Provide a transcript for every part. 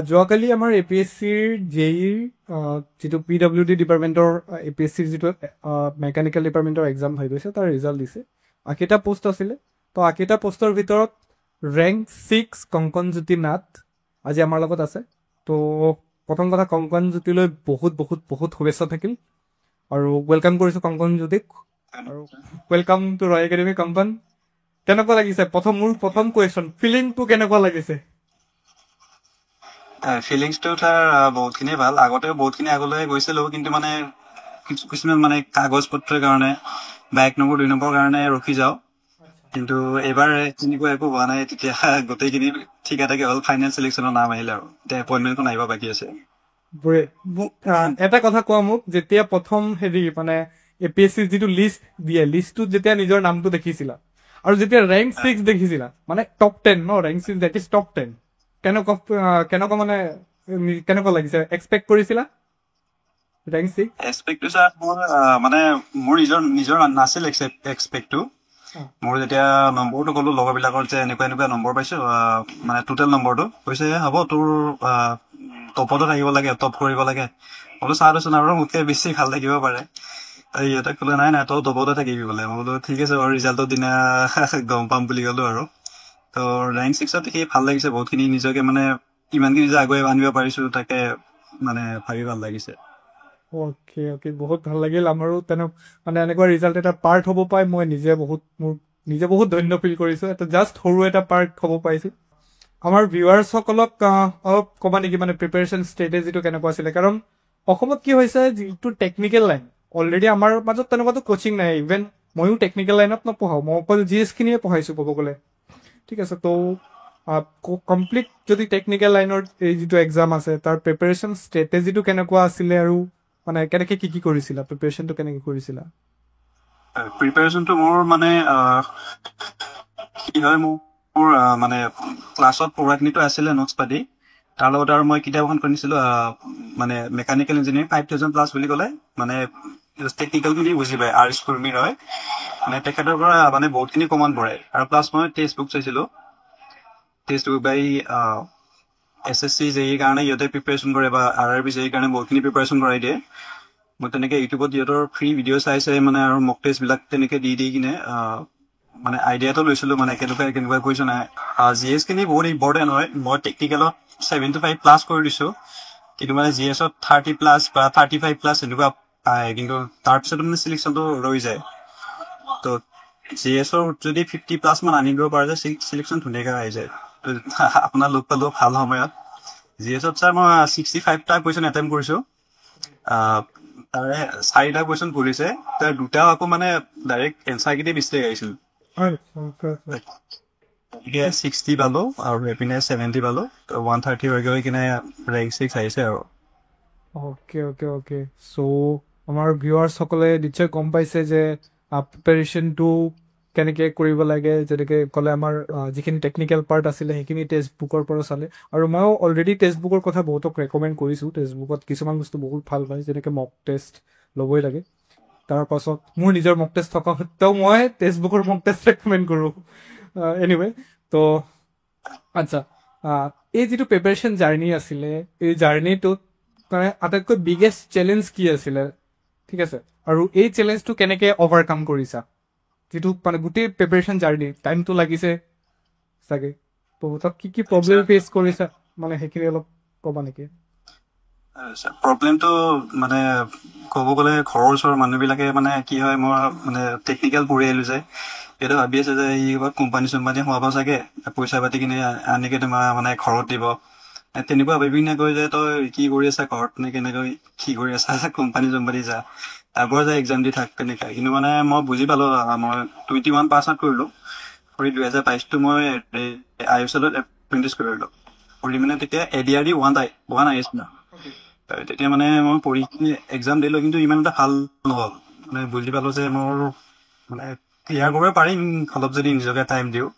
যোৱাকালি আমাৰ APSCৰ জেইৰ যিটো PWD ডিপাৰ্টমেণ্টৰ APSCৰ যিটো মেকানিকেল ডিপাৰ্টমেণ্টৰ এক্সাম হৈ গৈছে তাৰ ৰিজাল্ট দিছে। 8টা পোষ্ট আছিলে। তো 8টা পোষ্টৰ ভিতৰত ৰেংক 6 কংকনজ্যোতি নাথ আজি আমাৰ লগত আছে। তো প্ৰথম কথা কংকনজ্যোতিলৈ বহুত বহুত বহুত শুভেচ্ছা থাকিল আৰু ৱেলকাম কৰিছোঁ কংকনজ্যোতিক আৰু welcome to Roy academy. Kankan, কেনেকুৱা লাগিছে? মোৰ প্ৰথম কুৱেশ্যন, ফিলিংটো কেনেকুৱা লাগিছে? ফিলিংছটো তাৰ বহুতখিনি ভাল। আগতেও বহুতখিনি আগলৈ গৈছিলো, কিন্তু মানে কিছুমান মানে কাগজ পত্ৰৰ কাৰণে বা 1 নম্বৰ 2 নম্বৰ কাৰণে ৰখি যাওঁ। কিন্তু এইবাৰ তেনেকুৱা একো হোৱা নাই। তেতিয়া গোটেইখিনি ঠিকে থাকে হ'ল। ফাইনেল চিলেকশ্যনৰ নাম আহিলে আৰু এতিয়া এপইণ্টমেণ্টখন আহিব বাকী আছে। এটা কথা কোৱা মোক, যেতিয়া প্ৰথম মানে APSCৰ যিটো লিষ্ট দিয়ে, লিষ্টটোত যেতিয়া নিজৰ নামটো দেখিছিলা আৰু যেতিয়া ৰেংক 6 দেখিছিলা, মানে টপ 10 ন, ৰেংক 6 দেট ইজ টপ 10, কেনেকুৱা মানে কেনেকুৱা লাগিছে? এক্সপেক্ট কৰিছিলা ৰেংক 6? এক্সপেক্টটো ছাৰ মানে মোৰ নিজৰ নাছিল এক্সপেক্টটো। মোৰ যেতিয়া নম্বৰটো ক'লো লগৰবিলাকৰ যে এনেকুৱা নম্বৰ পাইছো, মানে টোটেল নম্বৰটো কৈছে হ'ব তোৰ টপতো থাকিব লাগে, টপ কৰিব লাগে। বোলো চাওঁচোন আৰু মোতকে বেছি ভাল থাকিব পাৰে। সিহঁতে ক'লে নাই তই টপতে থাকিবি বোলে। মই বোলো ঠিক আছে বাৰু, ৰিজাল্টৰ দিনা গম পাম বুলি ক'লো আৰু। তো ৰেংক 6ত দেখি ভাল লাগিছে। বহুতখিনি নিজকে মানে ইমানখিনি যে আগুৱাই আনিব পাৰিছো তাকে মানে ভাবি ভাল লাগিছে। অ'কে, বহুত ভাল লাগিল। আমাৰো মানে এনেকুৱা ৰিজাল্ট এটা পাৰ্ট হ'ব পাই মই নিজে বহুত ধন্য ফিল কৰিছোঁ। এটা জাষ্ট সৰু এটা পাৰ্ট হ'ব পাৰিছোঁ। আমাৰ ভিউৱাৰ্ছসকলক অলপ ক'বা নেকি, মানে প্ৰিপেৰেশ্যন ষ্ট্ৰেটেজিটো কেনেকুৱা আছিলে? কাৰণ অসমত কি হৈছে, যিটো টেকনিকেল লাইন, অলৰেডি আমাৰ মাজত তেনেকুৱাতো কোচিং নাই। ইভেন ময়ো টেকনিকেল লাইনত নপঢ়াওঁ, মই অকল GS-খিনিয়ে পঢ়াইছোঁ ক'ব গ'লে। ঠিক আছে, তো কমপ্লিট যদি টেকনিকেল লাইনৰ এই যিটো এক্সাম আছে তাৰ প্ৰিপেৰেশ্যন ষ্ট্ৰেটেজিটো কেনেকুৱা আছিলে আৰু মানে কেনেকে কি কৰিছিলা? প্ৰিপেৰেশ্যনটো কেনেকে কৰিছিলা? প্ৰিপেৰেশ্যনটো মোৰ মানে কি হয়, মোৰ মানে ক্লাছত পঢ়াখিনিতো আছিলে নোটছ পাতি, তাৰ লগত আৰু মই কিতাপ এখন কিনিছিলোঁ, মানে মেকানিকেল ইঞ্জিনিয়াৰিং 5000+ বুলি ক'লে, মানে টেকনিকেলখিনি বুজি পায়। আৰ এছ কুৰ্মীৰ হয়, মানে তেখেতৰ পৰা মানে বহুতখিনি কমন পৰে। আৰু প্লাছ মই টেক্সট বুক চাইছিলোঁ। Textbook by SSC JEE কাৰণে সিহঁতে প্ৰিপেৰেশ্যন কৰে, বা RRB JEE কাৰণে বহুতখিনি প্ৰিপেৰেশ্যন কৰাই দিয়ে। মই তেনেকৈ ইউটিউবত সিহঁতৰ ফ্ৰী ভিডিঅ' চাই মানে আৰু মক টেষ্টবিলাক তেনেকৈ দি কিনে মানে আইডিয়াটো লৈছিলোঁ, মানে কেনেকুৱা কুৱেশ্যন আহে। GS-খিনি বহুত ইম্পৰ্টেণ্ট হয়। মই টেকনিকেলত 75+ কৰি দিছোঁ, কিন্তু মানে GS-ত 30+ বা 35+ এনেকুৱা আহে, কিন্তু তাৰপিছত মানে চিলেকশ্যনটো ৰৈ যায়। তো GS-ৰ যদি 50+ মান আনি দিব পৰা যায়, চিলেকশ্যন ধুনীয়াকৈ আহি যায়। তো আপোনাৰ লগ পালেও ভাল সময়ত। GS-ত ছাৰ মই 65টা কুৱেশ্যন এটেম্প কৰিছোঁ। তাৰে 4টা কুৱেশ্যন ভুলিছে, তাৰ 2টা আকৌ মানে ডাইৰেক্ট এনচাৰকেইটাই মিষ্টেক আহিছিল। 60 পালো আৰু এইপিনে 70 পালো। 130 হৈ গৈ কিনে ৰেংক 6 আহিছে আৰু। অ'কে। চ' আমাৰ ভিউৱাৰ্ছসকলে নিশ্চয় গম পাইছে যে প্ৰিপেৰেশ্যনটো কেনেকৈ কৰিব লাগে। যেনেকৈ ক'লে, আমাৰ যিখিনি টেকনিকেল পাৰ্ট আছিলে সেইখিনি টেক্সট বুকৰ পৰা চালে, আৰু ময়ো অলৰেডি টেক্সট বুকৰ কথা বহুতক ৰেকমেণ্ড কৰিছোঁ। টেক্সট বুকত কিছুমান বস্তু বহুত ভাল পায়, যেনেকৈ মক টেষ্ট ল'বই লাগে। তাৰপাছত মোৰ নিজৰ মক টেষ্ট থকা সত্বেও মই টেক্সট বুকৰ মক টেষ্ট ৰেকমেণ্ড কৰোঁ। এনিৱে, তো আচ্ছা, এই যিটো প্ৰিপেৰেশ্যন জাৰ্ণি আছিলে, এই জাৰ্ণিটোত মানে আটাইতকৈ বিগেষ্ট চেলেঞ্জ কি আছিলে? ঠিক আছে, আৰু এই চেলেঞ্জটো কেনেকৈ অভাৰকাম কৰিছা? যিটো মানে গোটেই প্ৰিপেৰেশ্যন জাৰ্ণি টাইমটো লাগিছে চাগে, তো তাত কি প্ৰব্লেম ফেচ কৰিছা, মানে সেইখিনি অলপ ক'বা নেকি? প্ৰব্লেমটো মানে ক'ব গ'লে ঘৰৰ ওচৰৰ মানুহবিলাকে মানে কি হয়, মই মানে টেকনিকেল পঢ়ি আহিলোঁ যে, সিহঁতে ভাবি আছে যে ই কোম্পানী চোম্পানী সোমাব চাগে, পইচা পাতি কিনে আনিকে তোমাৰ মানে ঘৰত দিব। তেনেকুৱা ভাবি কিনে কয় যে তই কি কৰি আছা ঘৰত, নে কেনেকৈ কি কৰি আছা, কোম্পানী চোম্পানী যা, আগৰ যে এক্সাম দি থাক তেনেকুৱা। কিন্তু মানে মই বুজি পালোঁ, মই 21 পাছ আউট কৰিলোঁ। কৰি 2022টো মই ISL-ত এপ্ৰেণ্টিছ কৰিলোঁ। কৰি মানে তেতিয়া ADRD 1 আহিছিল। তেতিয়া মানে মই পঢ়ি এক্সাম দিলোঁ, কিন্তু ইমান এটা ভাল নহ'ল। মানে বুজি পালোঁ যে মোৰ মানে ক্লিয়াৰ কৰিব পাৰিম অলপ যদি নিজকে টাইম দিওঁ।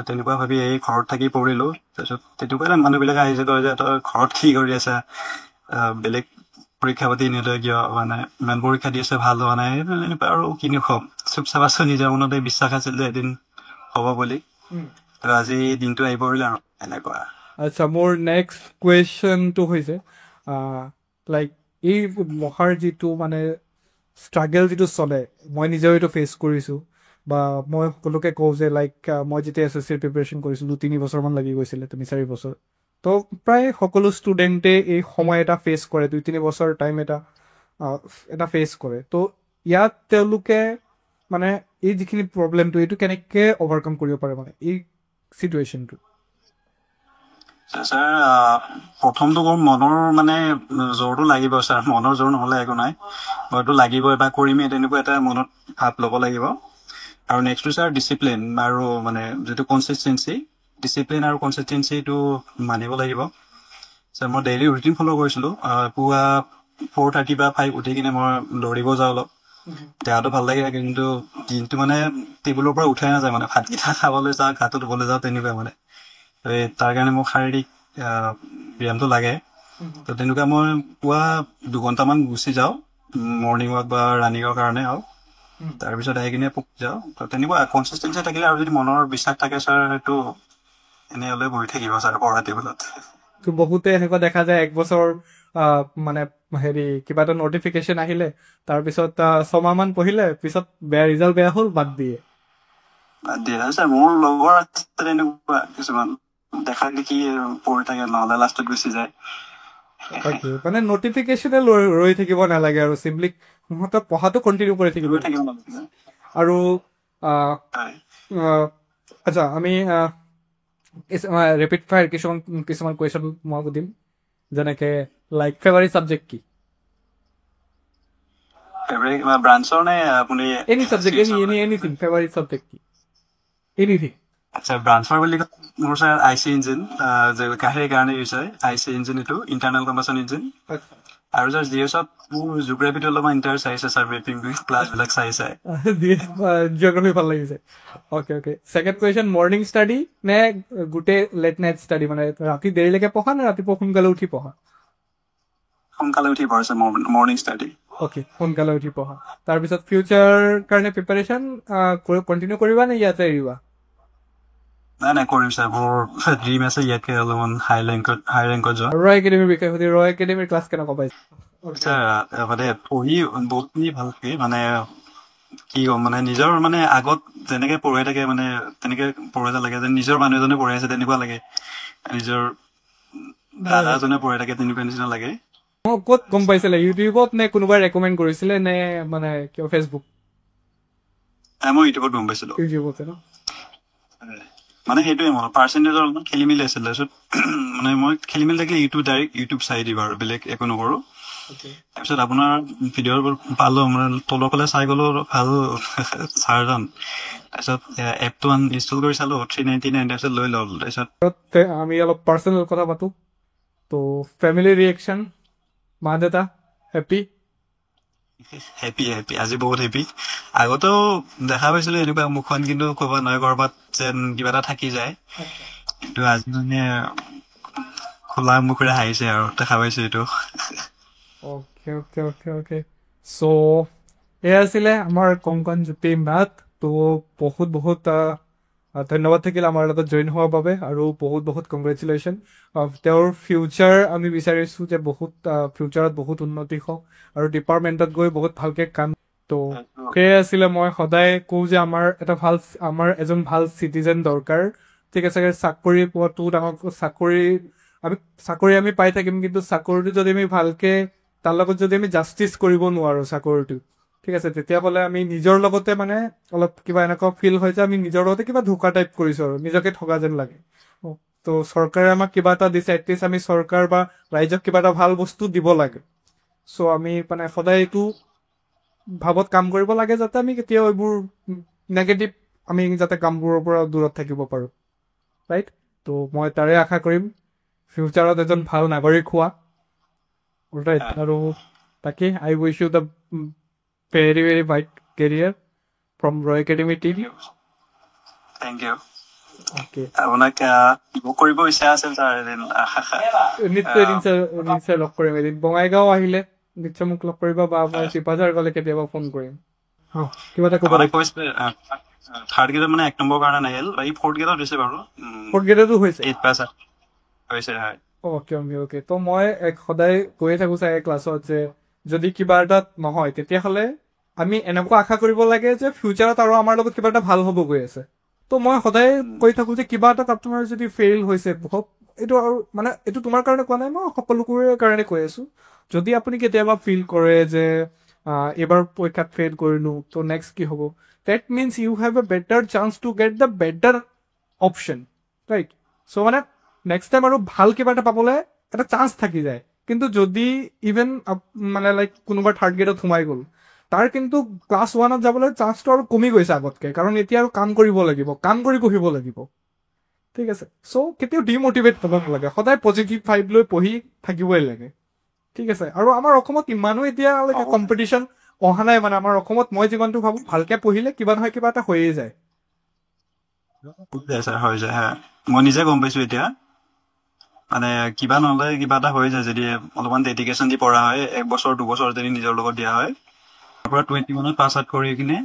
তেনেকুৱা ভাবি এই ঘৰত থাকি পঢ়িলোঁ। তাৰপিছত তেনেকুৱাই মানুহবিলাকে আহিছে, কয় যে তই ঘৰত কি কৰি আছা, বেলেগ পৰীক্ষা পাতি নিদিয় কিয়, মানে ইমান পৰীক্ষা দি আছে ভাল হোৱা নাই, এনেকুৱা আৰু কিনো ক'ম। চুপ চাবাচোন, নিজৰ মনতে বিশ্বাস আছিল যে এদিন হ'ব বুলি। তো আজি দিনটো আহি পৰিলে আৰু এনেকুৱা। আচ্ছা, মোৰ নেক্সট কুৱেশ্যনটো হৈছে লাইক এই পঢ়াৰ যিটো মানে ষ্ট্ৰাগল যিটো চলে, মই নিজেও এইটো ফেচ কৰিছোঁ, বা মই সকলোকে কওঁ যে লাইক মই যেতিয়া এছ'চিয়েট প্ৰিপেৰেশ্যন কৰিছিলোঁ 3 বছৰমান লাগি গৈছিলে, 3-4 বছৰ। তো প্ৰায় সকলো ষ্টুডেণ্টে এই সময় এটা ফেচ কৰে, 2-3 বছৰ টাইম এটা ফেচ কৰে। তো ইয়াত তেওঁলোকে মানে এই যিখিনি প্ৰব্লেমটো এইটো কেনেকৈ অভাৰকাম কৰিব পাৰে মানে এই চিটুৱেশ্যনটো? ছাৰ প্ৰথমটো মোৰ মনৰ মানে জোৰটো লাগিব ছাৰ, মনৰ জোৰ নহ'লে একো নাই, মইতো লাগিবই বা কৰিমেই তেনেকুৱা এটা মনত ভাৱ ল'ব লাগিব। আৰু নেক্সটটো ছাৰ ডিচিপ্লিন আৰু মানে যিটো ডিচিপ্লিন আৰু কনচিষ্টেঞ্চিটো মানিব লাগিব। ছাৰ মই ডেইলি ৰুটিন ফ'ল' কৰিছিলোঁ, পুৱা 4:30 বা 5 উঠি কিনে মই দৌৰিব যাওঁ অলপ, দেহাটো ভাল লাগি থাকে, কিন্তু দিনটো মানে টেবুলৰ পৰা উঠাই নাযায়, মানে ভাতকেইটা খাবলৈ যাওঁ, গাটো ধুবলৈ যাওঁ, তেনেকুৱা মানে। তাৰ কাৰণে মোক শাৰীৰিক ব্যায়ামটো লাগে। তো তেনেকুৱা মই পুৱা 2 ঘণ্টামান গুচি যাওঁ মৰ্ণিং ৱাক বা ৰানিঙৰ কাৰণে হওক, তাৰপিছত আহি কিনে যাওঁ। তো তেনেকুৱা কনচিষ্টেঞ্চি থাকিলে আৰু যদি মনৰ বিশ্বাস থাকে ছাৰ, সেইটো এনে হ'লে বহি থাকিব ছাৰ পঢ়া টেবুলত। তো বহুতে এনেকুৱা দেখা যায় 1 বছৰ মানে কিবা এটা নটিফিকেশ্যন আহিলে, তাৰপিছত 6 মাহমান পঢ়িলে, পিছত ৰিজাল্ট বেয়া হ'ল, বাদ দিয়ে। ছাৰ মোৰ লগৰ আছে তেনেকুৱা কিছুমান, দেখা দেখি পঢ়ি থাকে, নহ'লে লাষ্টত গুচি যায়। মানে নটিফিকেশ্যনে ৰৈ থাকিব নালাগে আৰু চিম্পলি সিহঁতৰ পঢ়াটো কণ্টিনিউ কৰি থাকিব। আৰু আচ্ছা, আমি ৰেপিড ফায়াৰ কিছুমান কুৱেশ্যন মই সুধিম, যেনেকে লাইক ফেভাৰিট ছাবজেক্ট কি? ব্ৰাঞ্চৰ নে আপুনি? Any subject, anything, favourite subject কি? এনিথিং। আচ্ছা, ব্ৰাঞ্চৰ বুলি মোৰ ছাৰ IC ইঞ্জিন, সেই কাৰণে ইউজ হয় IC ইঞ্জিন, এইটো ইণ্টাৰনেল কম্বাচন ইঞ্জিন। আৰু ছাৰ GSত মোৰ জিঅ'গ্ৰাফীটো অলপমান ইণ্টাৰেষ্ট আহিছে ছাৰ, মেপিং ক্লাছবিলাক চাই জিঅ'গ্ৰাফী ভাল লাগিছে। Okay. Second question, morning study নে গোটেই লেট নাইট ষ্টাডি, মানে ৰাতি দেৰিলৈকে পঢ়া নে ৰাতিপুৱা সোনকালে উঠি পঢ়া? সোনকালে উঠি পঢ়া ছাৰ, মৰ্ণিং ষ্টাডি। অ'কে, সোনকালে উঠি পঢ়া। তাৰপিছত ফিউচাৰ কাৰণে প্ৰিপাৰেশ্যন কণ্টিনিউ কৰিবা নে ইয়াতে এৰিবা? নাই কৰিম ছাৰ, মোৰ ড্ৰিম আছে ইয়াতকে অলপমান হাই ৰেংকত যোৱা। ৰয় একাডেমীৰ বিষয়ে সুধি, ৰয় একাডেমীৰ ক্লাছ কেনেকুৱা পাইছে? ছাৰ মানে পঢ়ি বহুতখিনি ভালকে, মানে কি ক'ম, মানে নিজৰ মানে আগত যেনেকে পঢ়াই থাকে মানে তেনেকে পঢ়াই লাগে, যেন নিজৰ মানুহ এজনে পঢ়াই আছে তেনেকুৱা লাগে, নিজৰ দাদাজনে পঢ়াই থাকে তেনেকুৱা নিচিনা লাগে। ক'ত গম পাইছিলে, ইউটিউবত নে কোনোবাই ৰেকমেণ্ড কৰিছিলে নে মানে কিয় ফেচবুক? মই ইউটিউবত গম পাইছিলো। ইউটিউবতে ন? মানে সেইটোৱে মোৰ পাৰ্চেণ্টেজৰ অলপমান খেলি মেলি আছিলে, তাৰপিছত মানে মই খেলি মেলি থাকিলে ইউটিউব চাই দিওঁ আৰু বেলেগ একো নকৰোঁ। তাৰপিছত আপোনাৰ ভিডিঅ'বোৰ পালোঁ, মানে তলৰ ফালে চাই গ'লো ভাল ছাৰজন, তাৰপিছত এপটো ইনষ্টল কৰি চালোঁ 399, তাৰপিছত লৈ ল'লোঁ। তাৰপিছত আমি অলপ পাৰ্চনেল কথা পাতোঁ। তো ফেমিলি ৰিয়েকশ্যন, মা দেউতা হেপী? হেপী আজি বহুত হেপী। আগতেও দেখা পাইছিলোঁ এনেকুৱা মুখখন, কিন্তু ক'ব নহয় ক'ৰবাত যেন কিবা এটা থাকি যায়, কিন্তু আজি মানে খোলা মুখেৰে হাঁহিছে আৰু দেখা পাইছোঁ এইটো। অ'কে। চ' এয়া আছিলে আমাৰ কংকন জ্যোতি মেথ। তো বহুত ধন্যবাদ থাকিল আমাৰ লগত জইন হোৱাৰ বাবে, আৰু বহুত কংগ্ৰেচুলেশ্যন। তেওঁৰ ফিউচাৰ আমি বিচাৰিছোঁ যে ফিউচাৰত বহুত উন্নতি হওক আৰু ডিপাৰ্টমেণ্টত গৈ বহুত ভালকৈ কাম। তো সেয়াই আছিলে, মই সদায় কওঁ যে আমাৰ এজন ভাল চিটিজেন দৰকাৰ। ঠিক আছে, চাকৰি পোৱাটো ডাঙৰ, চাকৰি আমি পাই থাকিম, কিন্তু চাকৰিটো যদি আমি ভালকে তাৰ লগত যদি আমি জাষ্টিচ কৰিব নোৱাৰোঁ চাকৰিটো, ঠিক আছে, তেতিয়াহ'লে আমি নিজৰ লগতে মানে অলপ কিবা এনেকুৱা ফিল হয় যে আমি নিজৰ লগতে কিবা ধোকা টাইপ কৰিছোঁ আৰু নিজকে ঠগা যেন লাগে। তো চৰকাৰে আমাক কিবা এটা দিছে, এটলিষ্ট আমি চৰকাৰ বা ৰাইজক কিবা এটা ভাল বস্তু দিব লাগে। চ' আমি মানে সদায় এইটো ভাৱত কাম কৰিব লাগে, যাতে আমি কেতিয়াও এইবোৰ নেগেটিভ আমি যাতে কামবোৰৰ পৰা দূৰত থাকিব পাৰোঁ, ৰাইট? তো মই তাৰে আশা কৰিম ফিউচাৰত এজন ভাল নাগৰিক হোৱা, ৰাইট? আৰু তাকে I wish you the very bright career from Roy academy team. Thank you. Okay, আপোনাক কৰিব ইচ্ছা আছিল ছাৰ, নিশ্চয় লগ কৰিম এদিন। বঙাইগাঁও আহিলে নিশ্চয় মোক লগ কৰিবা, বা মই চিপাঝাৰ গ'লে কেতিয়াবা ফোন কৰিম। কিবা এটা ক'ব কৈছিলে থাৰ্ড গ্ৰেডত মানে 1 নম্বৰ কাৰণে নাহিল, বাকী 4th গ্ৰেডত হৈছে বাৰু। 4th গ্ৰেডতো হৈছে? হৈছে হয়। অ'কে তো মই সদায় কৈয়ে থাকো চাগে ক্লাছত যে যদি কিবা এটা নহয় তেতিয়াহ'লে আমি এনেকুৱা আশা কৰিব লাগে যে ফিউচাৰত আৰু আমাৰ লগত কিবা এটা ভাল হ'ব গৈ আছে। তো মই সদায় কৈ থাকো যে কিবা এটা আপোনাৰ যদি ফেইল হৈছে এইটো আৰু মানে এইটো তোমাৰ কাৰণে কোৱা নাই, মই সকলোৰে কাৰণে কৈ আছো। যদি আপুনি কেতিয়াবা ফিল কৰে যে এইবাৰ পৰীক্ষাত ফেইল কৰিলো তো নেক্সট কি হ'ব, that means you have a better chance to get the better option, right? So' মানে নেক্সট টাইম আৰু ভাল কিবা এটা পাবলৈ এটা চান্স থাকি যায়। কিন্তু যদি ইভেন মানে লাইক কোনোবা থাৰ্ড গ্ৰেডত সোমাই গ'ল, তাৰ কিন্তু ক্লাছ 1ত যাবলৈ চান্সটো আৰু কমি গৈছে আগতকে, কাৰণ এতিয়া আৰু কাম কৰিব লাগিব, কাম কৰি পঢ়িব লাগিব। ঠিক আছে, চ' কেতিয়াও ডিমটিভেট হ'ব নালাগে, সদায় পজিটিভ ভাইব লৈ পঢ়ি থাকিবই লাগে। ঠিক আছে, আৰু আমাৰ অসমত ইমানো এতিয়ালৈকে কম্পিটিশ্যন অহা নাই, মানে আমাৰ অসমত মই যিমানটো ভাবো ভালকে পঢ়িলে কিবা নহয় কিবা এটা হৈয়ে যায়। হৈ যায় হা, মই নিজে গম পাইছো এতিয়া। মানে কিবা নহ'লে কিবা এটা হৈ যায় যদি অলপমান ডেডিকেশ্যন দি পঢ়া হয়, 1 বছৰ 2 বছৰ যদি নিজৰ লগত দিয়া হয়। তাৰ পৰা 21ত পাছ আউট কৰি কিনে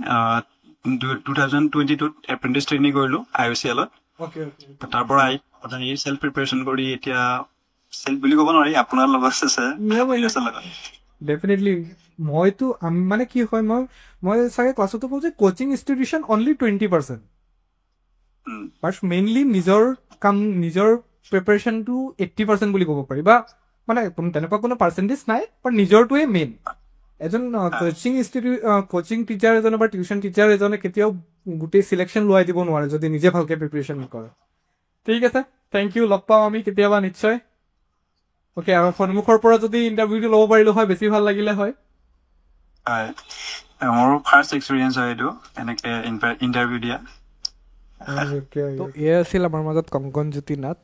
2022ত এপ্ৰেণ্টিছ ট্ৰেইনিং কৰিলোঁ IOCL-ত। তাৰ পৰা আহি চেল্ফ প্ৰিপেৰেশ্যন কৰি এতিয়া চেল্ফ বুলি ক'ব নোৱাৰি, আপোনাৰ লগত আছে ডেফিনেটলি। মইতো মানে কি হয়, মই চাগে ক্লাছতো কওঁ যে কোচিং ইনষ্টিটিউশ্যন অনলি 20%, বাট মেইনলি নিজৰ কাম নিজৰ প্ৰিপেৰেশ্যনটো 80% বুলি ক'ব পাৰি, বা মানে তেনেকুৱা কোনো পাৰ্চেণ্টেজ নাই, বাট নিজৰটোৱে মেইন। এজন কোচিং টিচাৰ এজনে বা টিউশ্যন টিচাৰ এজনে কেতিয়াও গোটেই চিলেকশ্যন লোৱাই দিব নোৱাৰে যদি নিজে ভালকে প্ৰিপেৰেশ্যন নকৰে। ঠিক আছে, থেংক ইউ, লগ পাওঁ আমি কেতিয়াবা নিশ্চয়। অ'কে, আৰু সন্মুখৰ পৰা যদি ইণ্টাৰভিউটো ল'ব পাৰিলো হয় বেছি ভাল লাগিলে হয়। মোৰ ফাৰ্ষ্ট এক্সপিৰিয়েঞ্চ হয় এইটো এনেকে ইণ্টাৰভিউ দিয়া। এয়া আছিল আমাৰ মাজত Kankanjyoti Nath,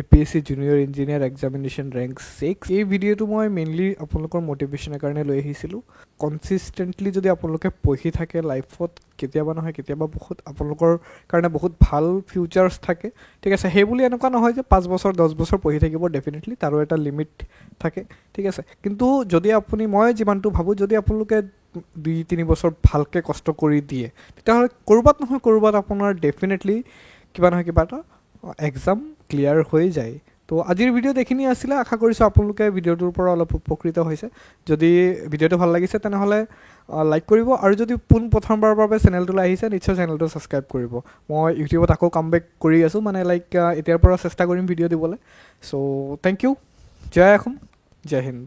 APSC junior engineer examination rank 6। এই ভিডিঅ'টো মই মেইনলি আপোনালোকৰ মটিভেশ্যনৰ কাৰণে লৈ আহিছিলোঁ। কনচিষ্টেণ্টলি যদি আপোনালোকে পঢ়ি থাকে লাইফত, কেতিয়াবা নহয় কেতিয়াবা আপোনালোকৰ কাৰণে বহুত ভাল ফিউচাৰ্ছ থাকে। ঠিক আছে, সেই বুলি এনেকুৱা নহয় যে 5 বছৰ 10 বছৰ পঢ়ি থাকিব, ডেফিনেটলি তাৰো এটা লিমিট থাকে। ঠিক আছে, কিন্তু যদি মই যিমানটো ভাবোঁ, যদি আপোনালোকে 2-3 বছৰ ভালকৈ কষ্ট কৰি দিয়ে, তেতিয়াহ'লে ক'ৰবাত নহয় ক'ৰবাত আপোনাৰ ডেফিনেটলি কিবা নহয় কিবা এটা এক্সাম ক্লিয়াৰ হৈ যায়। তো আজিৰ ভিডিঅ'ত এইখিনি আছিলে, আশা কৰিছোঁ আপোনালোকে ভিডিঅ'টোৰ পৰা অলপ উপকৃত হৈছে। যদি ভিডিঅ'টো ভাল লাগিছে তেনেহ'লে লাইক কৰিব, আৰু যদি প্ৰথমবাৰৰ বাবে চেনেলটোলৈ আহিছে নিশ্চয় চেনেলটো ছাবস্ক্ৰাইব কৰিব। মই ইউটিউবত আকৌ কামবেক কৰি আছোঁ, মানে লাইক এতিয়াৰ পৰা চেষ্টা কৰিম ভিডিঅ' দিবলৈ। চ' থেংক ইউ, জয় অসম, জয় হিন্দ।